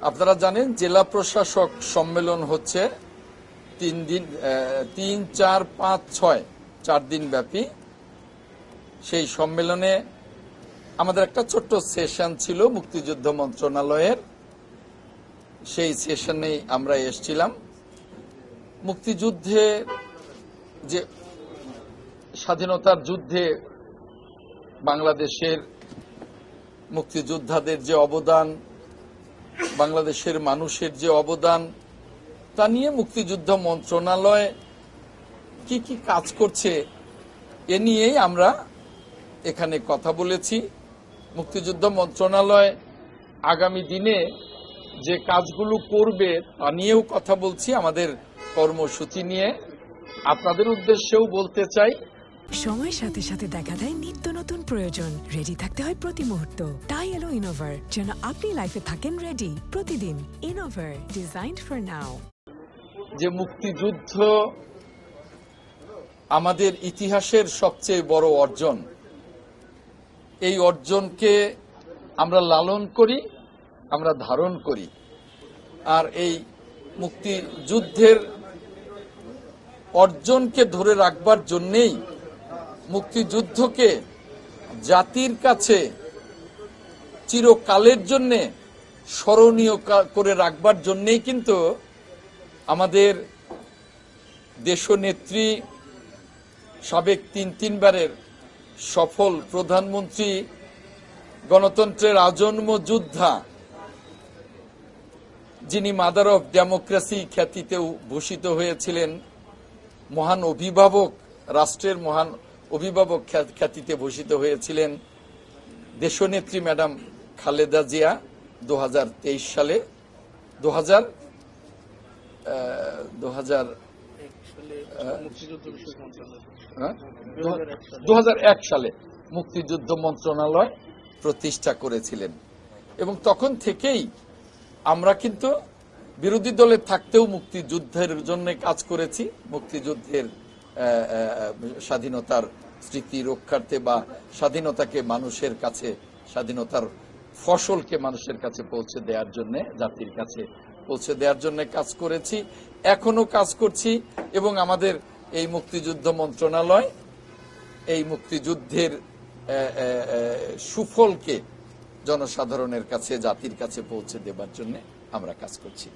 আপনারা জানেন জেলা প্রশাসক সম্মেলন হচ্ছে 3 দিন 3, 4, 5, 6 4 দিন ব্যাপী। সেই সম্মেলনে আমাদের একটা ছোট্ট সেশন ছিল মুক্তিযুদ্ধ মন্ত্রণালয়ের। সেই সেশনে আমরা এসেছিলাম। মুক্তিযুদ্ধে যে স্বাধীনতার যুদ্ধে বাংলাদেশের মুক্তিযোদ্ধাদের যে অবদান, বাংলাদেশের মানুষের যে অবদান, তা নিয়ে মুক্তিযুদ্ধ মন্ত্রণালয় কি কি কাজ করছে এ নিয়েই আমরা এখানে কথা বলেছি। মুক্তিযুদ্ধ মন্ত্রণালয় আগামী দিনে যে কাজগুলো করবে তা নিয়েও কথা বলছি, আমাদের কর্মসূচি নিয়ে। আপনাদের উদ্দেশ্যেও বলতে চাই, সময়ের সাথে সাথে দেখা দেয় নিত্য নতুন প্রয়োজন। রেডি থাকতে হয় প্রতি মুহূর্ত। তাই এলো ইনোভার, যেন আপনি লাইফে থাকেন রেডি প্রতিদিন। Innova, designed for now. যে মুক্তিযুদ্ধ আমাদের ইতিহাসের সবচেয়ে বড় অর্জন। এই অর্জনকে আমরা লালন করি, আমরা ধারণ করি। আর এই মুক্তিযুদ্ধের অর্জনকে ধরে রাখবার জন্যেই, মুক্তিযুদ্ধকে জাতির কাছে চিরকালের জন্যে স্মরণীয় করে রাখবার জন্যেই কিন্তু আমাদের দেশনেত্রী, সাবেক 3 বারের সফল প্রধানমন্ত্রী, গণতন্ত্রের আজন্ম যোদ্ধা, যিনি মাদার অফ ডেমোক্রেসি খ্যাতিতেও ভূষিত হয়েছিলেন, মহান অভিভাবক, রাষ্ট্রের মহান অভিভাবক খ্যাতিতে ভূষিত হয়েছিলেন, দেশনেত্রী ম্যাডাম খালেদা জিয়া 2023 সালে 2001 সালে মুক্তিযুদ্ধ মন্ত্রণালয় প্রতিষ্ঠা করেছিলেন। এবং তখন থেকেই আমরা কিন্তু বিরোধী দলে থাকতেও মুক্তিযুদ্ধের জন্য কাজ করেছি। মুক্তিযুদ্ধের স্বাধীনতার স্মৃতি রক্ষার্থে বা স্বাধীনতাকে মানুষের কাছে, স্বাধীনতার ফসলকে মানুষের কাছে পৌঁছে দেওয়ার জন্য, জাতির কাছে পৌঁছে দেওয়ার জন্য কাজ করেছি, এখনো কাজ করছি। এবং আমাদের এই মুক্তিযুদ্ধ মন্ত্রণালয় এই মুক্তিযুদ্ধের সুফলকে জনসাধারণের কাছে, জাতির কাছে পৌঁছে দেবার জন্য আমরা কাজ করছি।